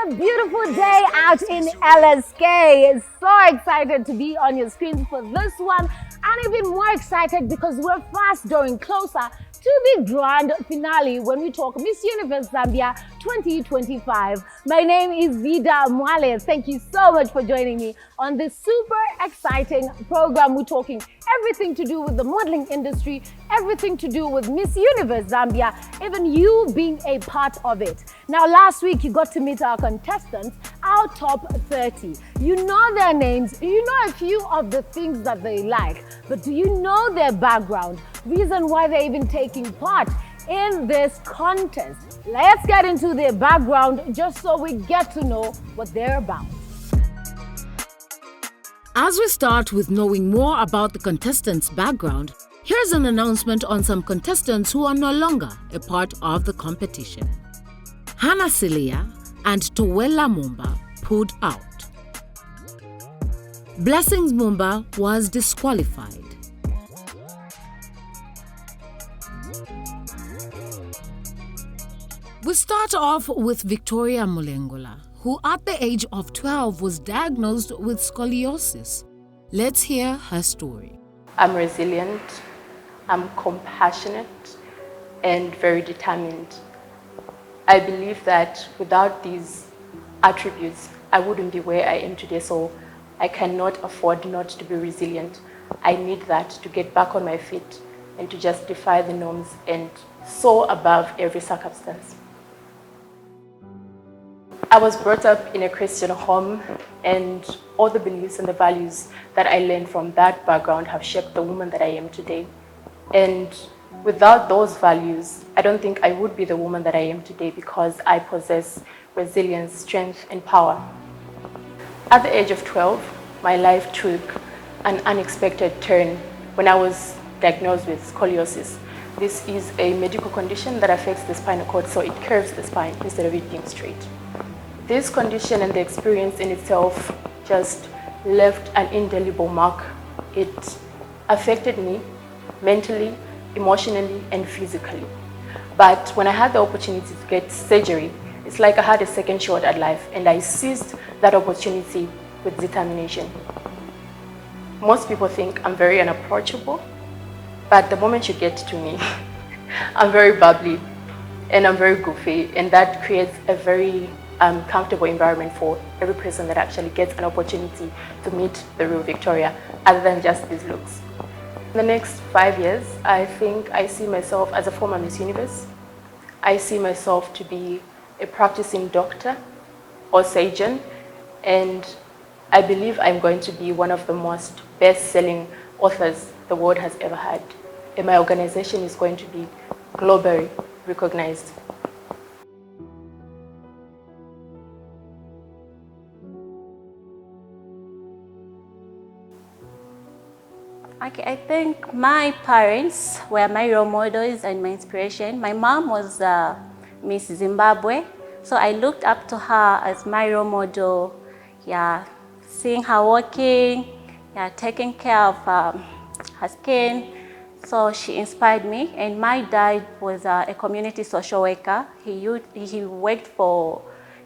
a beautiful day out in LSK. So excited to be on your screens for this one, and even more excited because we're fast drawing closer to the grand finale when we talk Miss Universe Zambia 2025. My name is Vida Mwale. Thank you so much for joining me on this super exciting program. We're talking everything to do with the modeling industry, everything to do with Miss Universe Zambia, even you being a part of it. Now, last week you got to meet our contestants, our top 30. You know their names, you know a few of the things that they like, but do you know their background? Reason why they're even taking part in this contest. Let's get into their background just so we get to know what they're about. As we start with knowing more about the contestants' background, here's an announcement on some contestants who are no longer a part of the competition. Hannah Celia and Towela Mumba pulled out. Blessings Mumba was disqualified. We start off with Victoria Mulengola, who at the age of 12 was diagnosed with scoliosis. Let's hear her story. I'm resilient, I'm compassionate, and very determined. I believe that without these attributes, I wouldn't be where I am today, so I cannot afford not to be resilient. I need that to get back on my feet and to just defy the norms and soar above every circumstance. I was brought up in a Christian home, and all the beliefs and the values that I learned from that background have shaped the woman that I am today. And without those values, I don't think I would be the woman that I am today because I possess resilience, strength, and power. At the age of 12, my life took an unexpected turn when I was diagnosed with scoliosis. This is a medical condition that affects the spinal cord, so it curves the spine instead of it being straight. This condition and the experience in itself just left an indelible mark. It affected me mentally, emotionally, and physically. But when I had the opportunity to get surgery, it's like I had a second shot at life, and I seized that opportunity with determination. Most people think I'm very unapproachable, but the moment you get to me, I'm very bubbly and I'm very goofy, and that creates a very comfortable environment for every person that actually gets an opportunity to meet the real Victoria, other than just these looks. In the next 5 years, I think I see myself as a former Miss Universe. I see myself to be a practicing doctor or surgeon, and I believe I'm going to be one of the most best-selling authors the world has ever had. And my organization is going to be globally recognized. Okay, I think my parents were my role models and my inspiration. My mom was Miss Zimbabwe, so I looked up to her as my role model. Yeah, seeing her working, yeah, taking care of her skin. So she inspired me. And my dad was a community social worker. He worked for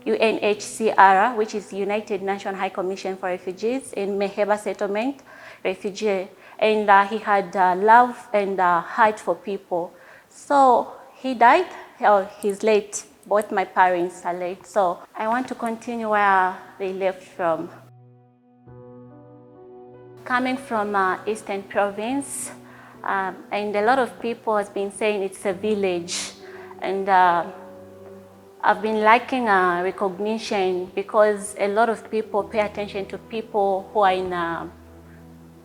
UNHCR, which is United Nations High Commission for Refugees in Meheba Settlement, refugee. And he had love and heart for people. So he died, he's late. Both my parents are late. So I want to continue where they left from. Coming from Eastern Province, and a lot of people has been saying it's a village. And I've been lacking recognition because a lot of people pay attention to people who are in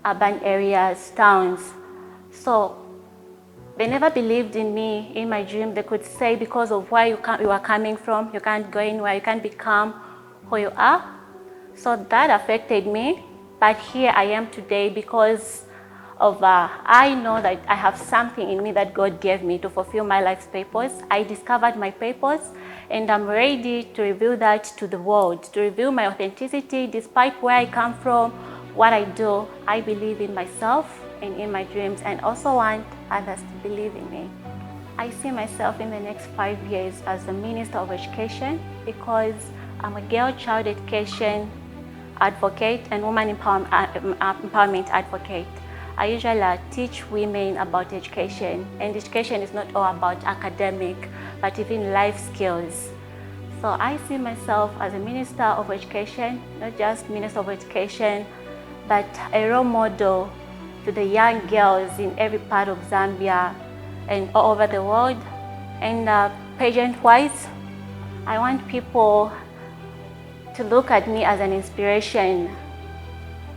urban areas, towns. So they never believed in me, in my dream. They could say because of where you are coming from, you can't go anywhere, you can't become who you are. So that affected me. But here I am today because of, I know that I have something in me that God gave me to fulfill my life's purpose. I discovered my purpose, and I'm ready to reveal that to the world, to reveal my authenticity despite where I come from, what I do. I believe in myself and in my dreams, and also want others to believe in me. I see myself in the next 5 years as the Minister of Education because I'm a girl child education advocate and woman empowerment advocate. I usually teach women about education, and education is not all about academic, but even life skills. So I see myself as a minister of education, not just minister of education, but a role model to the young girls in every part of Zambia and all over the world. And pageant-wise, I want people to look at me as an inspiration,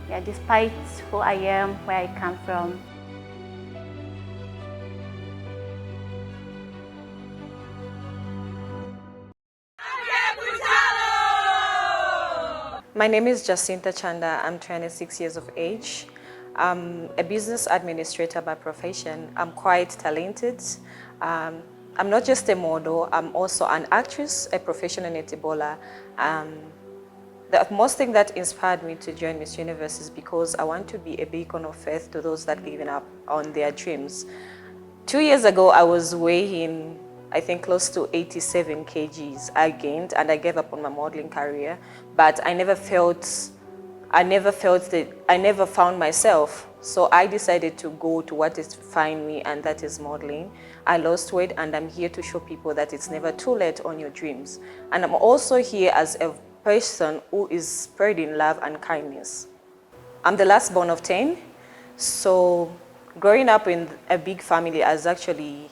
yeah, despite who I am, where I come from. My name is Jasinta Chanda. I'm 26 years of age. I'm a business administrator by profession. I'm quite talented. I'm not just a model, I'm also an actress, a professional netballer. The most thing that inspired me to join Miss Universe is because I want to be a beacon of faith to those that live up on their dreams. 2 years ago, I was weighing, I think, close to 87 kgs. I gained and I gave up on my modeling career, but I never found myself. So I decided to go to what is find me, and that is modeling. I lost weight, and I'm here to show people that it's never too late on your dreams. And I'm also here as a person who is spreading love and kindness. I'm the last born of 10, so growing up in a big family has actually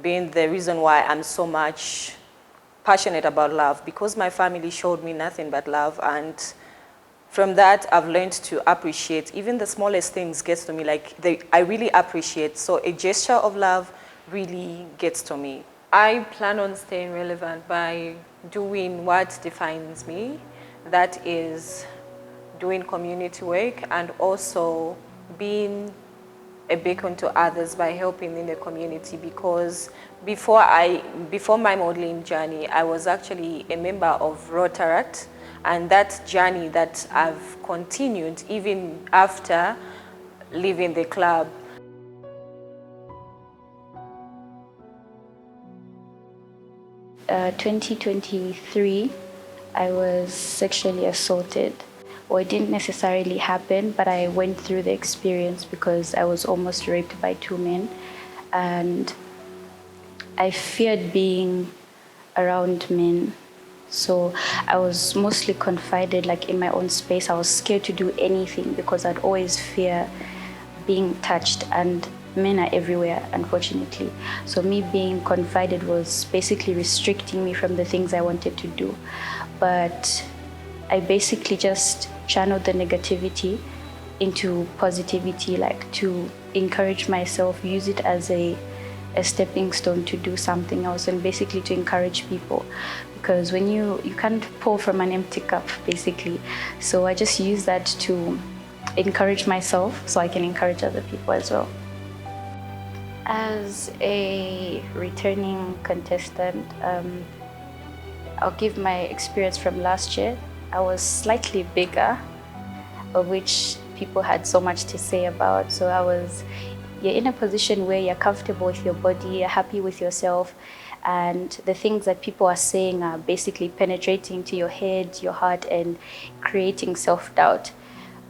been the reason why I'm so much passionate about love, because my family showed me nothing but love, and from that I've learned to appreciate even the smallest things gets to me, I really appreciate. So a gesture of love really gets to me. I plan on staying relevant by doing what defines me, that is doing community work and also being a beacon to others by helping in the community, because before my modeling journey, I was actually a member of Rotaract, and that journey that I've continued even after leaving the club. In 2023, I was sexually assaulted. Well, it didn't necessarily happen, but I went through the experience because I was almost raped by 2 men. And I feared being around men. So I was mostly confided, like in my own space. I was scared to do anything because I'd always fear being touched, and men are everywhere, unfortunately. So me being confided was basically restricting me from the things I wanted to do. But I basically just channeled the negativity into positivity, like to encourage myself, use it as a stepping stone to do something else, and basically to encourage people. Because when you can't pour from an empty cup, basically. So I just use that to encourage myself so I can encourage other people as well. As a returning contestant, I'll give my experience from last year. I was slightly bigger, of which people had so much to say about. So you're in a position where you're comfortable with your body, you're happy with yourself, and the things that people are saying are basically penetrating to your head, your heart, and creating self-doubt.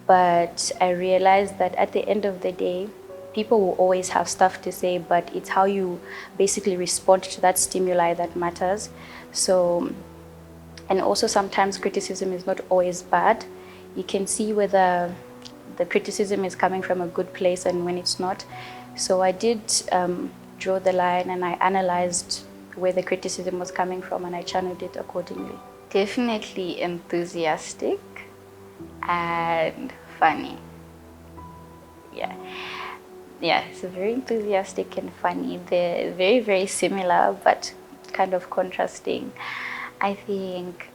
But I realized that at the end of the day, people will always have stuff to say, but it's how you basically respond to that stimuli that matters. So, and also sometimes criticism is not always bad. You can see whether the criticism is coming from a good place and when it's not. So I did draw the line, and I analyzed where the criticism was coming from, and I channeled it accordingly. Definitely enthusiastic and funny. Yeah, so very enthusiastic and funny. They're very, very similar, but kind of contrasting. I think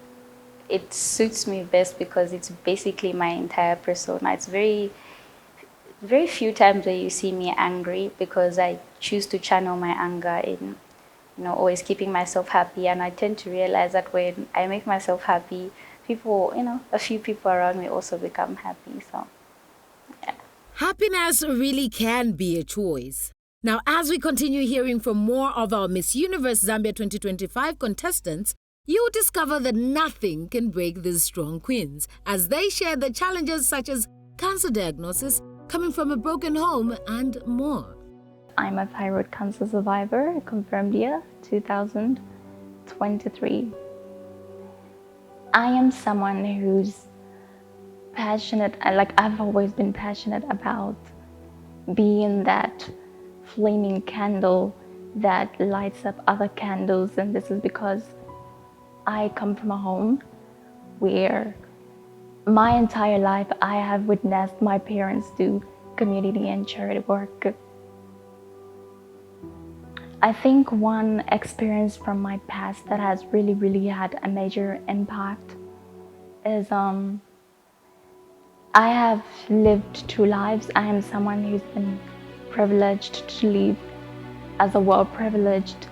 it suits me best because it's basically my entire persona. It's very, very few times where you see me angry, because I choose to channel my anger in, always keeping myself happy. And I tend to realize that when I make myself happy, people, a few people around me also become happy. So, yeah. Happiness really can be a choice. Now, as we continue hearing from more of our Miss Universe Zambia 2025 contestants, You'll discover that nothing can break these strong queens as they share the challenges such as cancer diagnosis, coming from a broken home, and more. I'm a thyroid cancer survivor, confirmed year 2023. I am someone who's passionate, I've always been passionate about being that flaming candle that lights up other candles, and this is because I come from a home where my entire life I have witnessed my parents do community and charity work. I think one experience from my past that has really had a major impact is I have lived two lives. I am someone who's been privileged to live as a well-privileged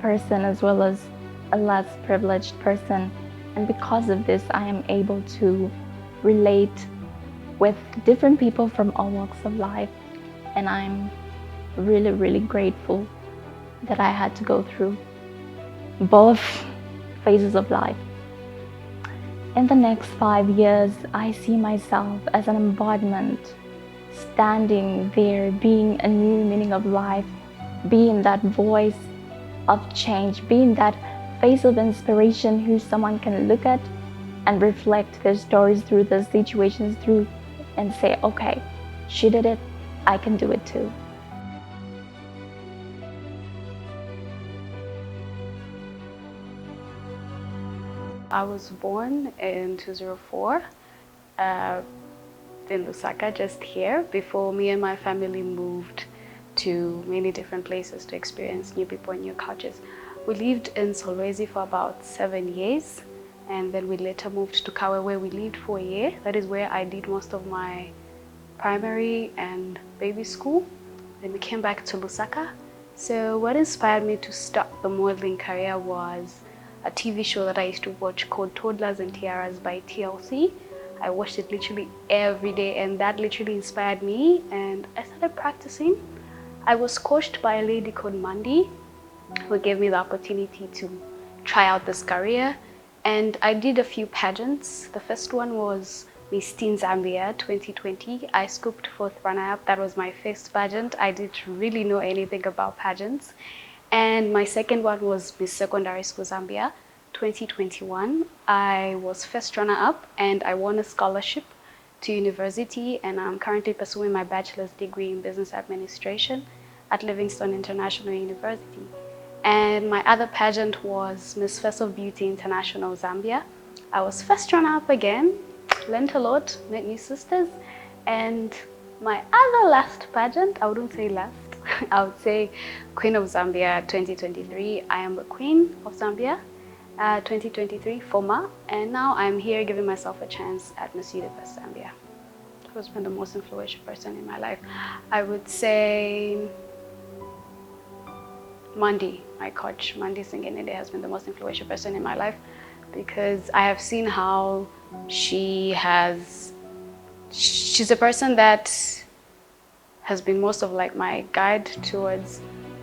person as well as a less privileged person, and because of this I am able to relate with different people from all walks of life, and I'm really grateful that I had to go through both phases of life. In the next 5 years, I see myself as an embodiment, standing there, being a new meaning of life, being that voice of change, being that face of inspiration who someone can look at and reflect their stories through, their situations through, and say, okay, she did it, I can do it too. I was born in 2004 in Lusaka, just here, before me and my family moved to many different places to experience new people and new cultures. We lived in Solwezi for about 7 years, and then we later moved to Kawe, where we lived for a year. That is where I did most of my primary and baby school. Then we came back to Lusaka. So what inspired me to start the modeling career was a TV show that I used to watch called Toddlers and Tiaras by TLC. I watched it literally every day, and that literally inspired me, and I started practicing. I was coached by a lady called Mandy, who gave me the opportunity to try out this career, and I did a few pageants. The first one was Miss Teen Zambia 2020. I scooped fourth runner-up. That was my first pageant. I didn't really know anything about pageants. And my second one was Miss Secondary School Zambia 2021. I was first runner-up, and I won a scholarship to university, and I'm currently pursuing my bachelor's degree in business administration at Livingstone International University. And my other pageant was Miss Face of Beauty International Zambia. I was first runner-up again, learned a lot, met new sisters, and my other last pageant, I wouldn't say last, I would say Queen of Zambia 2023. I am the Queen of Zambia 2023, former, and now I'm here giving myself a chance at Miss Universe Zambia. Who's been the most influential person in my life? I would say Mandy, my coach. Mandy Singenede has been the most influential person in my life because I have seen how she's a person that has been most of like my guide towards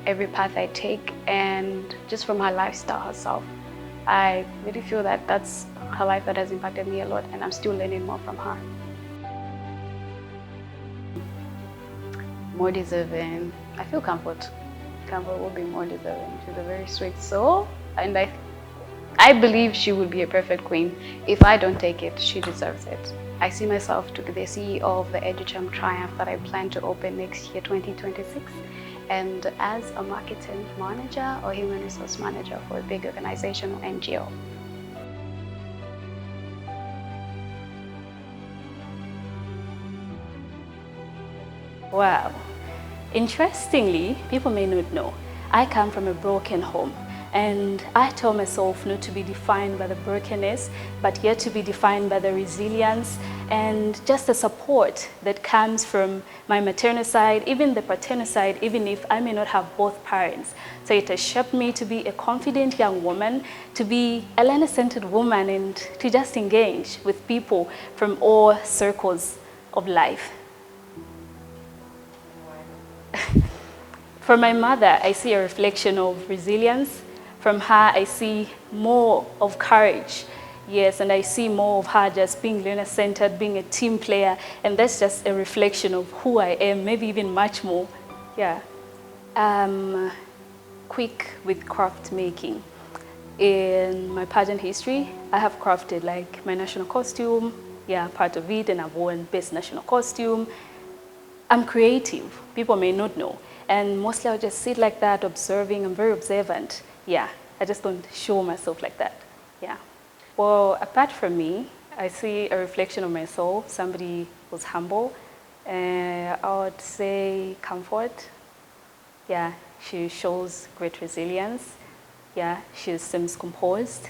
every path I take, and just from her lifestyle herself, I really feel that that's her life that has impacted me a lot, and I'm still learning more from her. More deserving, I feel Comfort. Comfort will be more deserving. She's a very sweet soul, and I believe she would be a perfect queen. If I don't take it, she deserves it. I see myself to be the CEO of the EduChamp Triumph that I plan to open next year, 2026, and as a marketing manager or human resource manager for a big organization or NGO. Wow. Interestingly, people may not know, I come from a broken home. And I tell myself not to be defined by the brokenness, but yet to be defined by the resilience and just the support that comes from my maternal side, even the paternal side, even if I may not have both parents. So it has shaped me to be a confident young woman, to be a learner-centered woman, and to just engage with people from all circles of life. For my mother, I see a reflection of resilience, from her, I see more of courage. Yes, and I see more of her just being learner-centered, being a team player, and that's just a reflection of who I am, maybe even much more. Yeah. Quick with craft making. In my pageant history, I have crafted like my national costume, yeah, part of it, and I've worn best national costume. I'm creative, people may not know, and mostly I'll just sit like that observing. I'm very observant. Yeah, I just don't show myself like that. Yeah. Well, apart from me, I see a reflection of my soul, somebody who's humble. I would say comfort. Yeah, she shows great resilience. Yeah, she seems composed.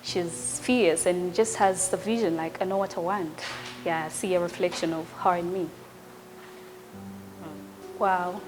She's fierce and just has the vision, like, I know what I want. Yeah, I see a reflection of her in me. Wow.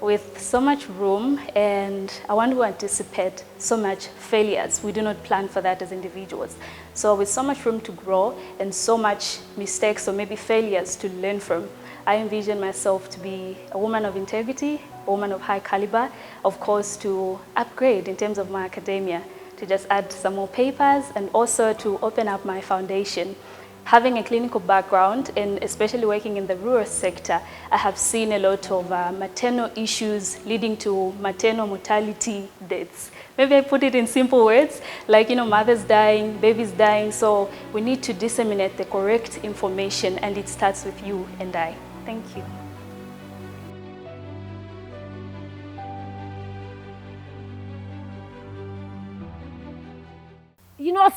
With so much room, and I want to anticipate so much failures. We do not plan for that as individuals. So with so much room to grow and so much mistakes or maybe failures to learn from, I envision myself to be a woman of integrity, a woman of high caliber, of course to upgrade in terms of my academia, to just add some more papers and also to open up my foundation. Having a clinical background and especially working in the rural sector, I have seen a lot of maternal issues leading to maternal mortality deaths. Maybe I put it in simple words, like, mothers dying, babies dying. So we need to disseminate the correct information, and it starts with you and I. Thank you.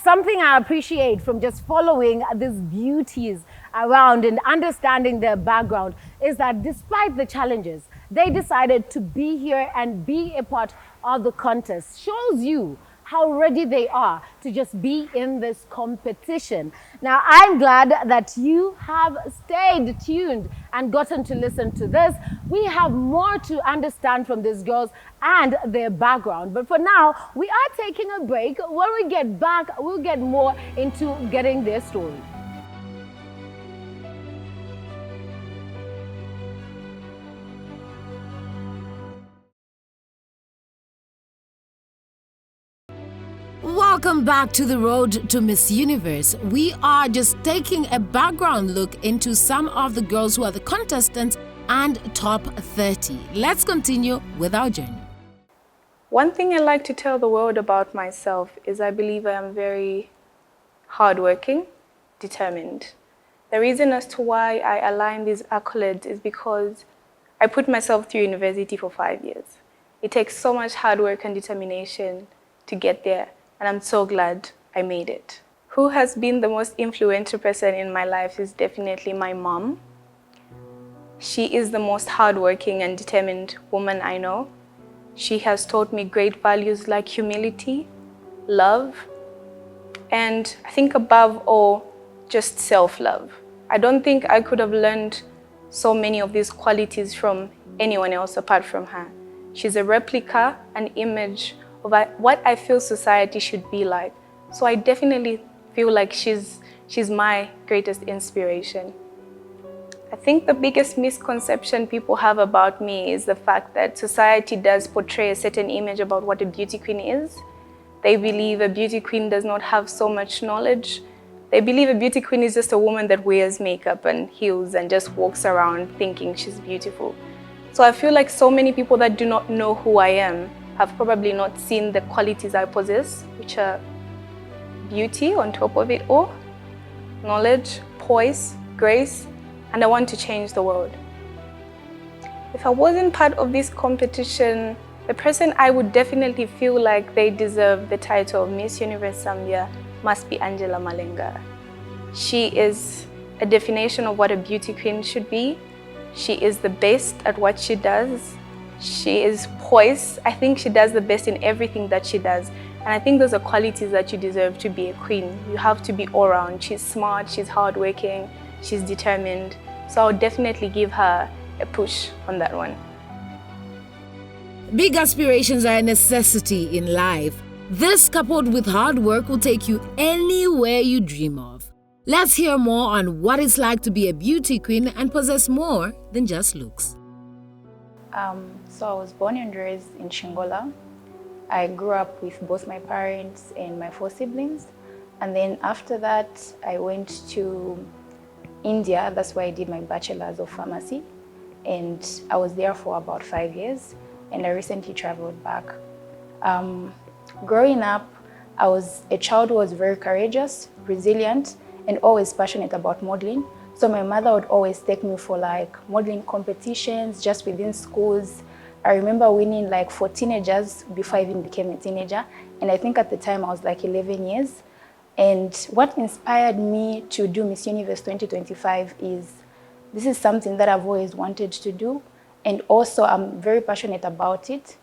Something I appreciate from just following these beauties around and understanding their background is that despite the challenges, they decided to be here and be a part of the contest. Shows you how ready they are to just be in this competition. Now, I'm glad that you have stayed tuned and gotten to listen to this. We have more to understand from these girls and their background. But for now, we are taking a break. When we get back, we'll get more into getting their story. Welcome back to the road to Miss Universe. We are just taking a background look into some of the girls who are the contestants and top 30. Let's continue with our journey. One thing I like to tell the world about myself is I believe I am very hardworking, determined. The reason as to why I align these accolades is because I put myself through university for 5 years. It takes so much hard work and determination to get there, and I'm so glad I made it. Who has been the most influential person in my life is definitely my mom. She is the most hardworking and determined woman I know. She has taught me great values like humility, love, and I think above all, just self-love. I don't think I could have learned so many of these qualities from anyone else apart from her. She's a replica, an image of what I feel society should be like. So I definitely feel like she's my greatest inspiration. I think the biggest misconception people have about me is the fact that society does portray a certain image about what a beauty queen is. They believe a beauty queen does not have so much knowledge. They believe a beauty queen is just a woman that wears makeup and heels and just walks around thinking she's beautiful. So I feel like so many people that do not know who I am have probably not seen the qualities I possess, which are beauty on top of it all, knowledge, poise, grace, and I want to change the world. If I wasn't part of this competition, the person I would definitely feel like they deserve the title of Miss Universe Zambia must be Angela Malenga. She is a definition of what a beauty queen should be. She is the best at what she does. She is poised. I think she does the best in everything that she does. And I think those are qualities that you deserve to be a queen. You have to be all around. She's smart, she's hardworking, she's determined. So I'll definitely give her a push on that one. Big aspirations are a necessity in life. This, coupled with hard work, will take you anywhere you dream of. Let's hear more on what it's like to be a beauty queen and possess more than just looks. So I was born and raised in Chingola. I grew up with both my parents and my 4 siblings. And then after that, I went to India. That's where I did my bachelor's of pharmacy. And I was there for about 5 years. And I recently traveled back. Growing up, I was a child who was very courageous, resilient, and always passionate about modeling. So my mother would always take me for like modeling competitions just within schools. I remember winning like for teenagers before I even became a teenager. And I think at the time I was like 11 years. And what inspired me to do Miss Universe 2025 is this is something that I've always wanted to do. And also I'm very passionate about it.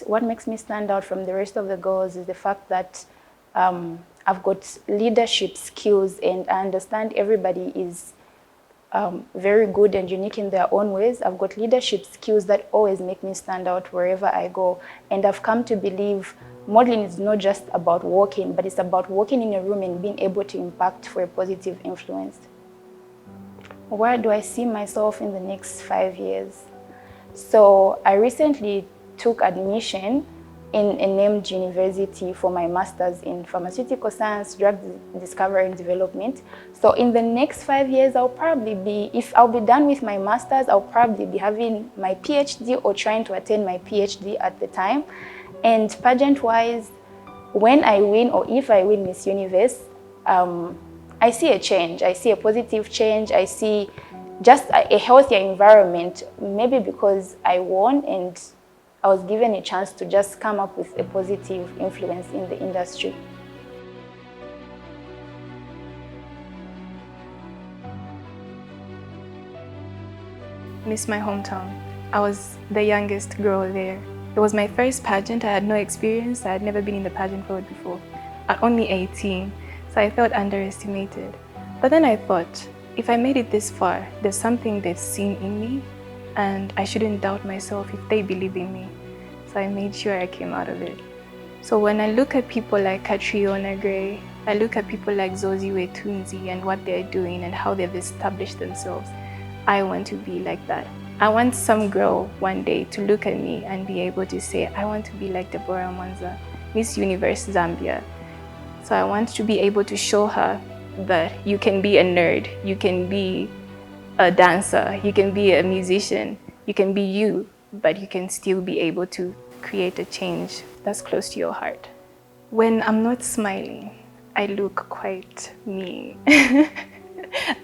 What makes me stand out from the rest of the girls is the fact that I've got leadership skills, and I understand everybody is very good and unique in their own ways. I've got leadership skills that always make me stand out wherever I go. And I've come to believe modeling is not just about walking, but it's about walking in a room and being able to impact for a positive influence. Where do I see myself in the next 5 years? So I recently took admission in a named university for my master's in pharmaceutical science, drug discovery and development. So in the next 5 years, I'll probably be, if I'll be done with my master's, I'll probably be having my PhD or trying to attain my PhD at the time. And pageant-wise, when I win or if I win Miss Universe, I see a change. I see a positive change. I see just a healthier environment, maybe because I won and I was given a chance to just come up with a positive influence in the industry. Miss my hometown. I was the youngest girl there. It was my first pageant. I had no experience. I had never been in the pageant world before. At only 18, so I felt underestimated. But then I thought, if I made it this far, there's something they've seen in me, and I shouldn't doubt myself if they believe in me. So I made sure I came out of it. So when I look at people like Catriona Gray, I look at people like Zoe Wetunzi and what they're doing and how they've established themselves, I want to be like that. I want some girl one day to look at me and be able to say, I want to be like Deborah, Miss Universe Zambia. So I want to be able to show her that you can be a nerd, you can be a dancer, you can be a musician, you can be you, but you can still be able to create a change that's close to your heart. When I'm not smiling, I look quite mean.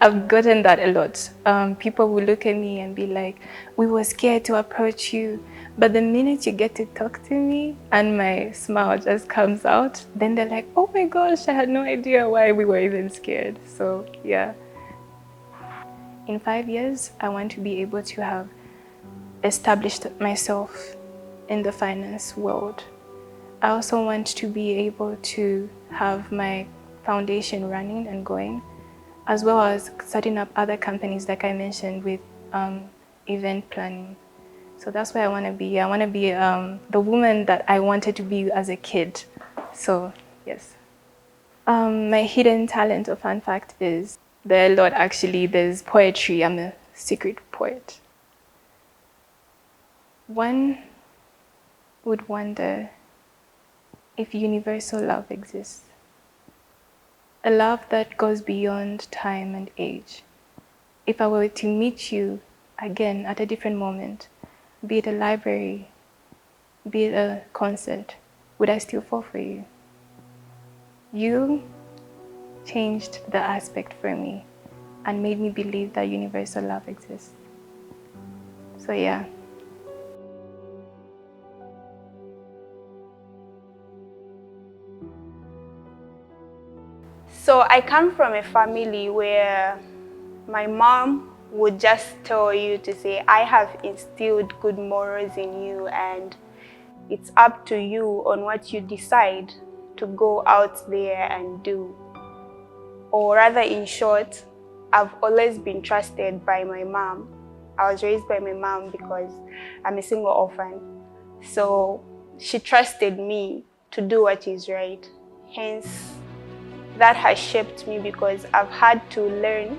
I've gotten that a lot. People will look at me and be like, we were scared to approach you. But the minute you get to talk to me and my smile just comes out, then they're like, oh my gosh, I had no idea why we were even scared. So yeah. In 5 years, I want to be able to have established myself in the finance world. I also want to be able to have my foundation running and going, as well as setting up other companies like I mentioned with event planning. So that's where I want to be. I want to be the woman that I wanted to be as a kid. So yes. My hidden talent or fun fact is, there are a lot actually. There's poetry. I'm a secret poet. One would wonder if universal love exists. A love that goes beyond time and age. If I were to meet you again at a different moment, be it a library, be it a concert, would I still fall for you? You changed the aspect for me and made me believe that universal love exists. So yeah. So I come from a family where my mom would just tell you to say, I have instilled good morals in you and it's up to you on what you decide to go out there and do. Or rather, in short, I've always been trusted by my mom. I was raised by my mom because I'm a single orphan. So she trusted me to do what is right. Hence, that has shaped me because I've had to learn,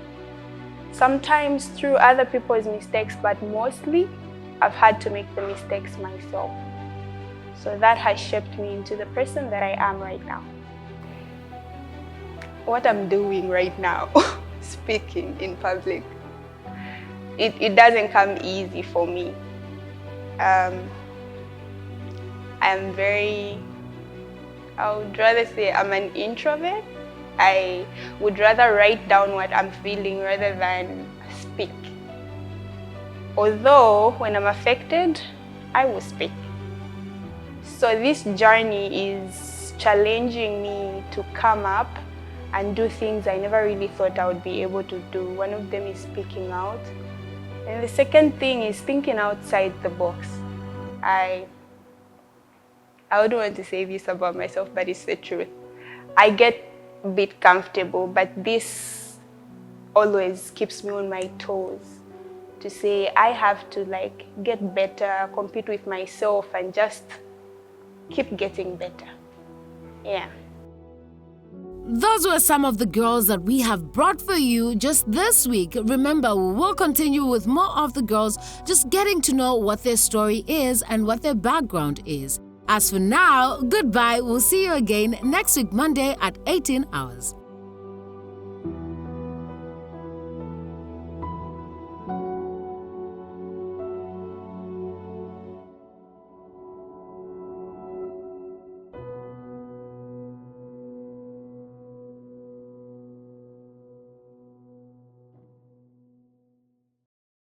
sometimes through other people's mistakes, but mostly I've had to make the mistakes myself. So that has shaped me into the person that I am right now. What I'm doing right now, speaking in public, it doesn't come easy for me. I'm very, I would rather say I'm an introvert. I would rather write down what I'm feeling rather than speak. Although when I'm affected, I will speak. So this journey is challenging me to come up and do things I never really thought I would be able to do. One of them is speaking out. And the second thing is thinking outside the box. I wouldn't want to say this about myself, but it's the truth. I get a bit comfortable, but this always keeps me on my toes to say I have to like get better, compete with myself, and just keep getting better. Yeah. Those were some of the girls that we have brought for you just this week. Remember, we will continue with more of the girls, just getting to know what their story is and what their background is. As for now, goodbye. We'll see you again next week, Monday at 18 hours.